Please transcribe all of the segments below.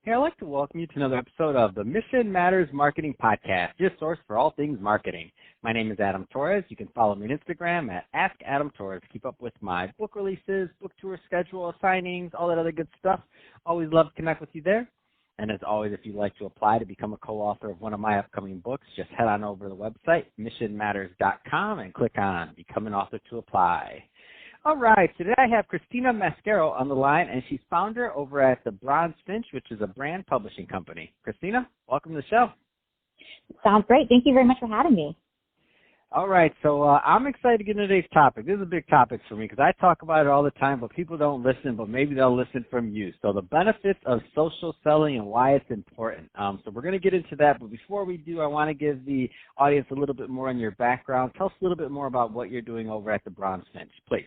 Hey, I'd like to welcome you to another episode of the Mission Matters Marketing Podcast, your source for all things marketing. My name is Adam Torres. You can follow me on Instagram at AskAdamTorres. Keep up with my book releases, book tour schedule, signings, all that other good stuff. Always love to connect with you there. And as always, if you'd like to apply to become a co-author of one of my upcoming books, just head on over to the website, missionmatters.com, and click on Become an Author to apply. All right, today I have Christina Mascaro on the line, and she's founder over at the Bronze Finch, which is a brand publishing company. Christina, welcome to the show. Sounds great. Thank you very much for having me. All right, so I'm excited to get into today's topic. This is a big topic for me because I talk about it all the time, but people don't listen, but maybe they'll listen from you. So the benefits of social selling and why it's important. So we're going to get into that, but before we do, I want to give the audience a little bit more on your background. Tell us a little bit more about what you're doing over at the Bronze Finch, please.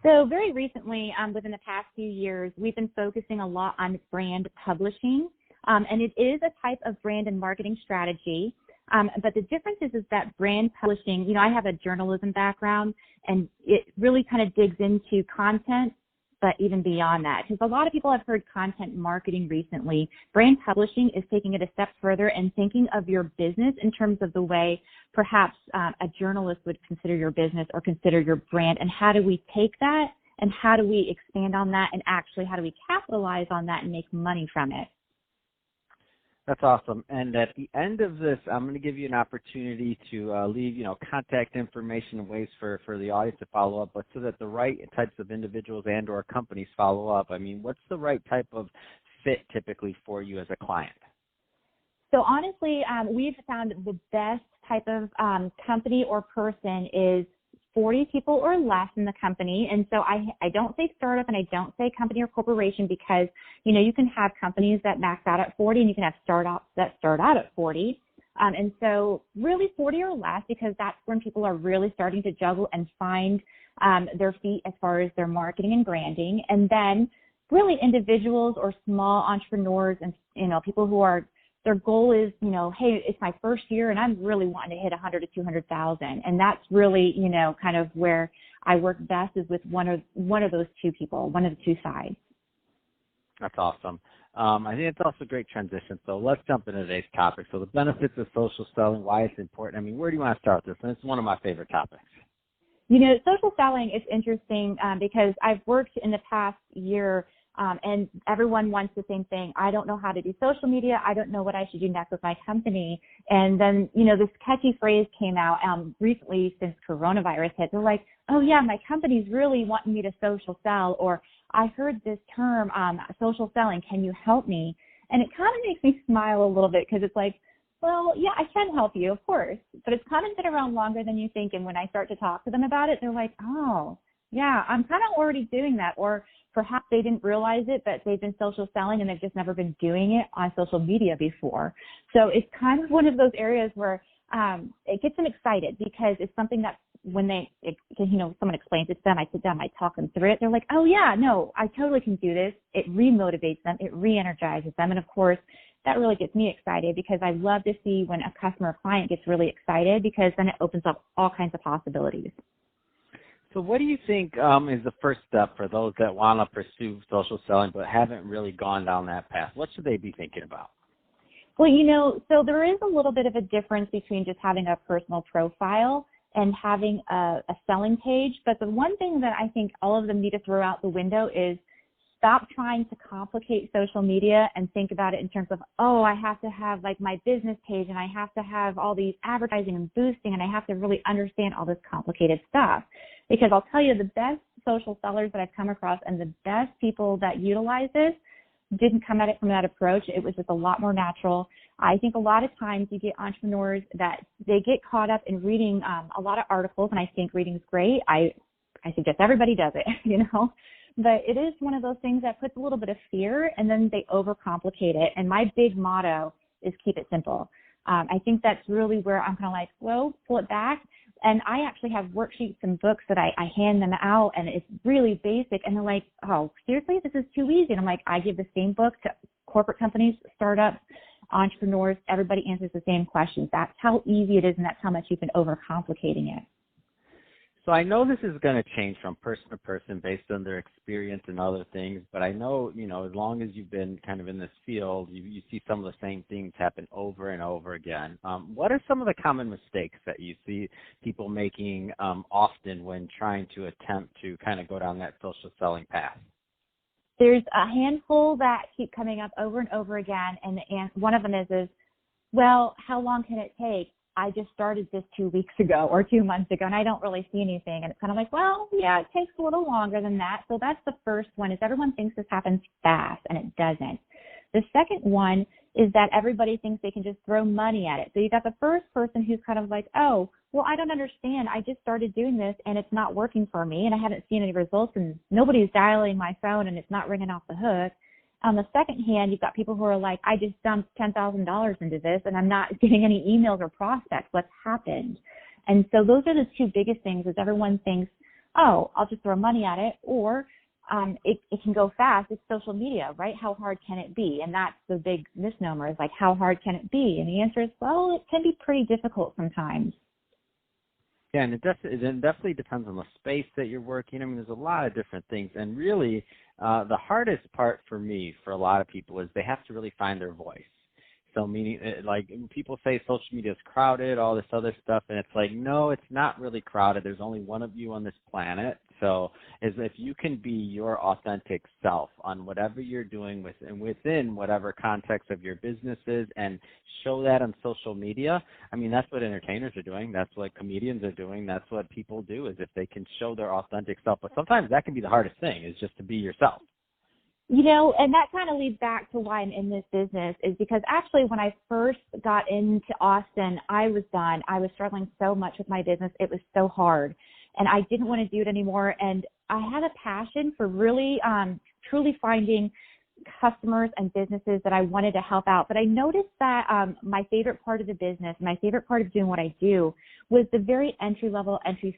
So very recently, within the past few years, we've been focusing a lot on brand publishing, and it is a type of brand and marketing strategy. But the difference is that brand publishing, I have a journalism background, and it really kind of digs into content, but even beyond that, because a lot of people have heard content marketing recently. Brand publishing is taking it a step further and thinking of your business in terms of the way perhaps a journalist would consider your business or consider your brand, and how do we take that and how do we expand on that, and actually how do we capitalize on that and make money from it? That's awesome. And at the end of this, I'm going to give you an opportunity to leave, contact information and ways for the audience to follow up, but so that the right types of individuals and or companies follow up. I mean, what's the right type of fit typically for you as a client? So honestly, we've found the best type of company or person is 40 people or less in the company. And so I don't say startup and I don't say company or corporation because, you can have companies that max out at 40 and you can have startups that start out at 40. And so really 40 or less, because that's when people are really starting to juggle and find their feet as far as their marketing and branding. And then really individuals or small entrepreneurs and, people who are, their goal is, hey, it's my first year and I'm really wanting to hit 100 to 200,000. And that's really, kind of where I work best is with one of those two people, one of the two sides. That's awesome. I think it's also a great transition. So let's jump into today's topic. So the benefits of social selling, why it's important. I mean, where do you want to start with this? And it's one of my favorite topics. Social selling is interesting because I've worked in the past year and everyone wants the same thing. I don't know how to do social media. I don't know what I should do next with my company. And then, this catchy phrase came out recently since coronavirus hit. They're like, oh, yeah, my company's really wanting me to social sell, or I heard this term, social selling. Can you help me? And it kind of makes me smile a little bit because it's like, well, yeah, I can help you, of course. But it's kind of been around longer than you think. And when I start to talk to them about it, they're like, oh, yeah, I'm kind of already doing that. Or perhaps they didn't realize it, but they've been social selling and they've just never been doing it on social media before. So it's kind of one of those areas where it gets them excited because it's something that when someone explains it to them, I sit down, I talk them through it. They're like, oh, yeah, no, I totally can do this. It re-motivates them. It re-energizes them. And, of course, that really gets me excited because I love to see when a customer or client gets really excited because then it opens up all kinds of possibilities. So what do you think is the first step for those that want to pursue social selling but haven't really gone down that path? What should they be thinking about? Well, so there is a little bit of a difference between just having a personal profile and having a selling page. But the one thing that I think all of them need to throw out the window is stop trying to complicate social media and think about it in terms of, oh, I have to have like my business page and I have to have all these advertising and boosting and I have to really understand all this complicated stuff. Because I'll tell you, the best social sellers that I've come across and the best people that utilize this didn't come at it from that approach. It was just a lot more natural. I think a lot of times you get entrepreneurs that they get caught up in reading a lot of articles, and I think reading is great. I suggest everybody does it, But it is one of those things that puts a little bit of fear, and then they overcomplicate it. And my big motto is keep it simple. I think that's really where I'm kind of like, whoa, pull it back. And I actually have worksheets and books that I hand them out, and it's really basic. And they're like, oh, seriously, this is too easy. And I'm like, I give the same book to corporate companies, startups, entrepreneurs. Everybody answers the same questions. That's how easy it is, and that's how much you've been overcomplicating it. So I know this is going to change from person to person based on their experience and other things, but I know, as long as you've been kind of in this field, you see some of the same things happen over and over again. What are some of the common mistakes that you see people making often when trying to attempt to kind of go down that social selling path? There's a handful that keep coming up over and over again, and one of them is, well, how long can it take? I just started this 2 weeks ago or 2 months ago, and I don't really see anything. And it's kind of like, well, yeah, it takes a little longer than that. So that's the first one, is everyone thinks this happens fast, and it doesn't. The second one is that everybody thinks they can just throw money at it. So you got the first person who's kind of like, oh, well, I don't understand. I just started doing this, and it's not working for me, and I haven't seen any results, and nobody's dialing my phone, and it's not ringing off the hook. On the second hand, you've got people who are like, I just dumped $10,000 into this and I'm not getting any emails or prospects. What's happened? And so those are the two biggest things, is everyone thinks, oh, I'll just throw money at it, or it can go fast. It's social media, right? How hard can it be? And that's the big misnomer, is like, how hard can it be? And the answer is, well, it can be pretty difficult sometimes. Yeah, and it definitely depends on the space that you're working. I mean, there's a lot of different things. And really, the hardest part for me, for a lot of people, is they have to really find their voice. So meaning, like, people say social media is crowded, all this other stuff, and it's like, no, it's not really crowded. There's only one of you on this planet. So if you can be your authentic self on whatever you're doing within whatever context of your business is, and show that on social media, I mean, that's what entertainers are doing. That's what comedians are doing. That's what people do, is if they can show their authentic self. But sometimes that can be the hardest thing, is just to be yourself. And that kind of leads back to why I'm in this business, is because actually when I first got into Austin, I was done. I was struggling so much with my business. It was so hard, and I didn't want to do it anymore. And I had a passion for really, truly finding customers and businesses that I wanted to help out. But I noticed that my favorite part of the business, my favorite part of doing what I do, was the very entry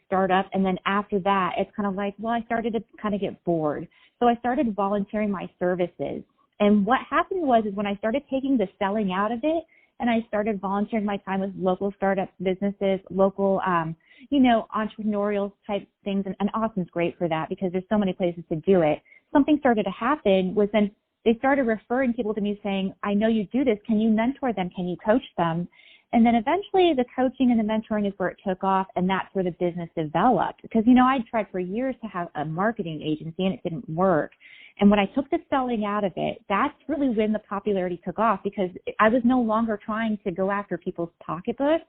startup. And then after that, it's kind of like, well, I started to kind of get bored. So I started volunteering my services. And what happened was when I started taking the selling out of it, and I started volunteering my time with local startup businesses, local, entrepreneurial type things. And Austin's great for that, because there's so many places to do it. Something started to happen was then they started referring people to me saying, I know you do this. Can you mentor them? Can you coach them? And then eventually the coaching and the mentoring is where it took off, and that's where the business developed. Because, I'd tried for years to have a marketing agency, and it didn't work. And when I took the selling out of it, that's really when the popularity took off, because I was no longer trying to go after people's pocketbooks,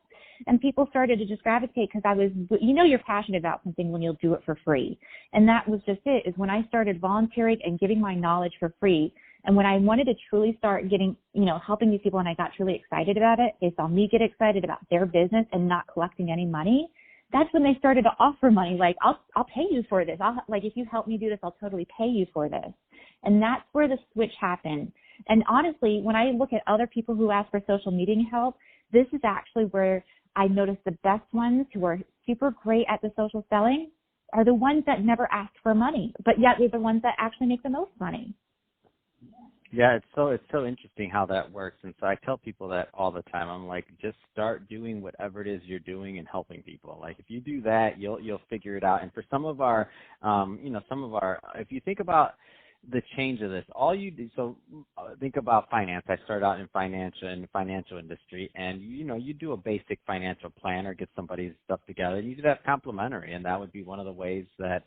and people started to just gravitate, because you're passionate about something when you'll do it for free. And that was just it, is when I started volunteering and giving my knowledge for free. And when I wanted to truly start getting, helping these people, and I got truly excited about it, they saw me get excited about their business and not collecting any money. That's when they started to offer money. Like, I'll pay you for this. If you help me do this, I'll totally pay you for this. And that's where the switch happened. And honestly, when I look at other people who ask for social media help, this is actually where I notice the best ones who are super great at the social selling are the ones that never ask for money, but yet they're the ones that actually make the most money. Yeah, it's so interesting how that works. And so I tell people that all the time. I'm like, just start doing whatever it is you're doing and helping people. Like, if you do that, you'll figure it out. And for some of our, if you think about the change of this, all you do, so think about finance. I started out in the financial industry, and you do a basic financial plan or get somebody's stuff together, and you do that complimentary, and that would be one of the ways that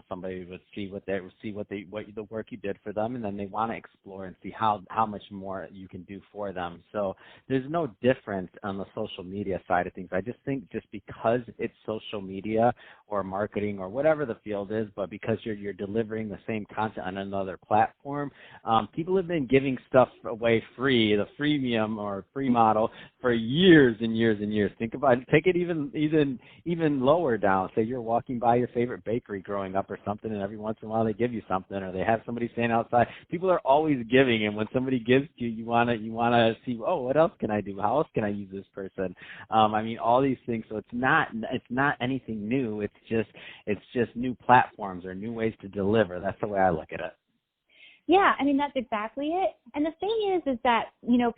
somebody would see the work you did for them, and then they want to explore and see how much more you can do for them. So there's no difference on the social media side of things. I just think just because it's social media or marketing or whatever the field is, but because you're delivering the same content on another platform, people have been giving stuff away free, the freemium or free model, for years and years and years. Think about it. Take it even lower down. Say you're walking by your favorite bakery growing up or something, and every once in a while they give you something, or they have somebody stand outside. People are always giving, and when somebody gives to you, you wanna see, oh, what else can I do? How else can I use this person? All these things. So it's not anything new. It's just new platforms or new ways to deliver. That's the way I look at it. Yeah, I mean, that's exactly it. And the thing is that,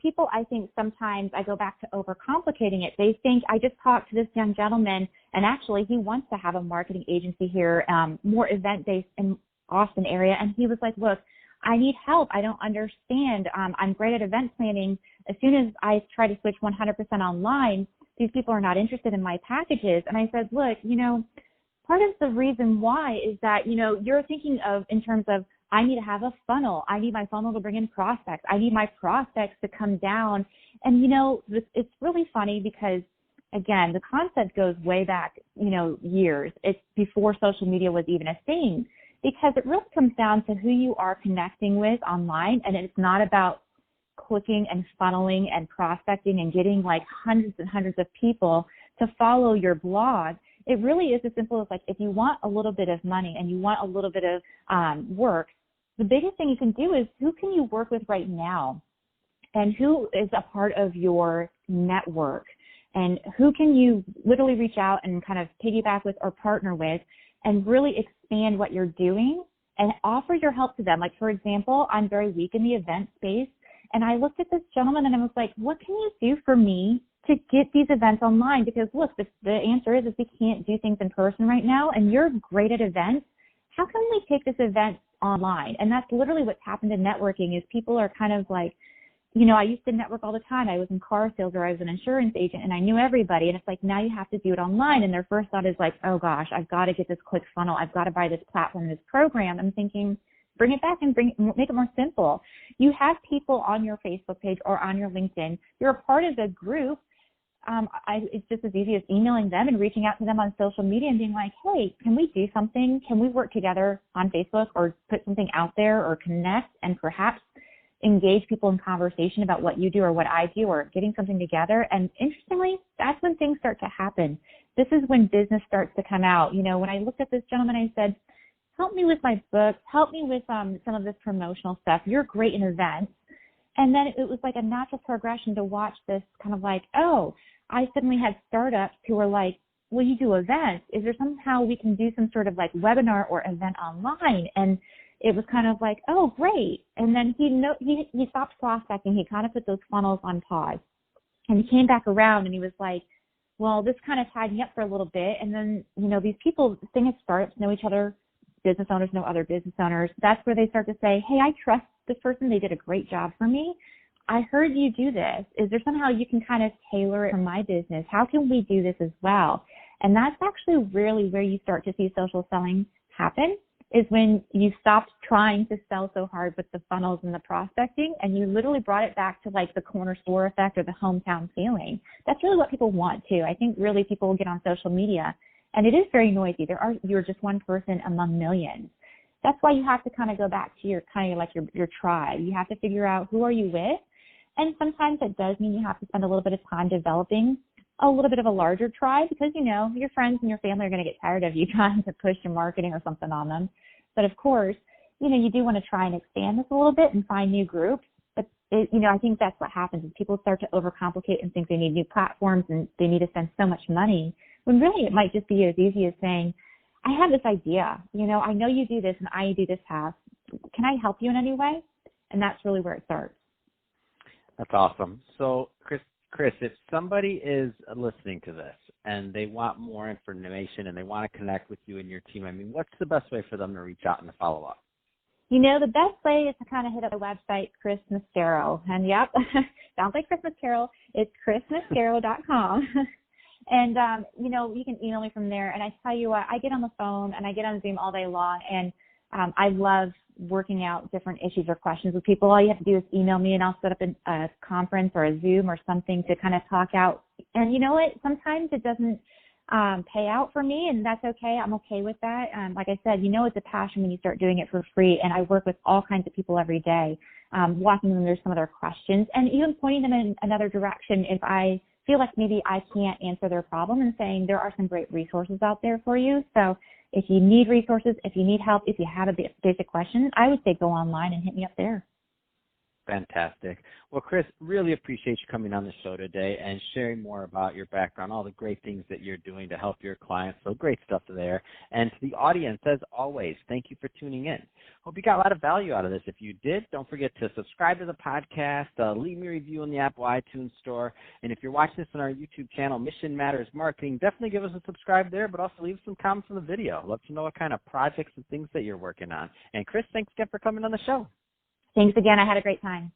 people, I think sometimes I go back to overcomplicating it. They think I just talked to this young gentleman, and actually he wants to have a marketing agency here, more event-based in Austin area. And he was like, look, I need help. I don't understand. I'm great at event planning. As soon as I try to switch 100% online, these people are not interested in my packages. And I said, look, part of the reason why is that, you're thinking of in terms of, I need to have a funnel. I need my funnel to bring in prospects. I need my prospects to come down. And, it's really funny because, again, the concept goes way back, years. It's before social media was even a thing, because it really comes down to who you are connecting with online. And it's not about clicking and funneling and prospecting and getting like hundreds and hundreds of people to follow your blog. It really is as simple as, like, if you want a little bit of money and you want a little bit of work, the biggest thing you can do is who can you work with right now, and who is a part of your network, and who can you literally reach out and kind of piggyback with or partner with and really expand what you're doing and offer your help to them. Like, for example, I'm very weak in the event space, and I looked at this gentleman and I was like, what can you do for me to get these events online? Because look, the answer is we can't do things in person right now, and you're great at events. How can we take this event online? And that's literally what's happened in networking is people are kind of like, I used to network all the time. I was in car sales or I was an insurance agent and I knew everybody. And it's like, now you have to do it online. And their first thought is like, oh gosh, I've got to get this click funnel. I've got to buy this platform, this program. I'm thinking, bring it back and make it more simple. You have people on your Facebook page or on your LinkedIn. You're a part of the group. It's just as easy as emailing them and reaching out to them on social media and being like, hey, can we do something? Can we work together on Facebook or put something out there or connect and perhaps engage people in conversation about what you do or what I do or getting something together? And interestingly, that's when things start to happen. This is when business starts to come out. When I looked at this gentleman, I said, help me with my books, help me with some of this promotional stuff. You're great in events. And then it was like a natural progression to watch this kind of like, oh, I suddenly had startups who were like, well, you do events. Is there somehow we can do some sort of like webinar or event online? And it was kind of like, oh, great. And then he stopped prospecting. He kind of put those funnels on pause. And he came back around and he was like, well, this kind of tied me up for a little bit. And then, these people, the thing is, startups know each other. Business owners know other business owners. That's where they start to say, hey, I trust this person. They did a great job for me. I heard you do this. Is there somehow you can kind of tailor it for my business? How can we do this as well? And that's actually really where you start to see social selling happen, is when you stopped trying to sell so hard with the funnels and the prospecting, and you literally brought it back to like the corner store effect or the hometown feeling. That's really what people want too. I think really people will get on social media, and it is very noisy. You're just one person among millions. That's why you have to kind of go back to your kind of like your tribe. You have to figure out who are you with. And sometimes it does mean you have to spend a little bit of time developing a little bit of a larger tribe because, your friends and your family are going to get tired of you trying to push your marketing or something on them. But of course, you do want to try and expand this a little bit and find new groups. But, I think that's what happens is people start to overcomplicate and think they need new platforms and they need to spend so much money when really it might just be as easy as saying, I have this idea, I know you do this and I do this task. Can I help you in any way? And that's really where it starts. That's awesome. So, Chris, if somebody is listening to this and they want more information and they want to connect with you and your team, what's the best way for them to reach out and to follow up? The best way is to kind of hit up the website, Chris Mascaro. And yep, sounds like Christmas Carol. It's chrismascaro.com. And, you can email me from there. And I tell you what, I get on the phone and I get on Zoom all day long. And I love working out different issues or questions with people. All you have to do is email me and I'll set up a conference or a Zoom or something to kind of talk out. And you know what? Sometimes it doesn't pay out for me, and that's okay. I'm okay with that. Like I said, it's a passion when you start doing it for free. And I work with all kinds of people every day, walking them through some of their questions and even pointing them in another direction if I feel like maybe I can't answer their problem, and saying there are some great resources out there for you. So if you need resources, if you need help, if you have a basic question, I would say go online and hit me up there. Fantastic. Well, Chris, really appreciate you coming on the show today and sharing more about your background, all the great things that you're doing to help your clients. So great stuff there. And to the audience, as always, thank you for tuning in. Hope you got a lot of value out of this. If you did, don't forget to subscribe to the podcast, leave me a review in the Apple iTunes store. And if you're watching this on our YouTube channel, Mission Matters Marketing, definitely give us a subscribe there, but also leave some comments on the video. Love to know what kind of projects and things that you're working on. And Chris, thanks again for coming on the show. Thanks again. I had a great time.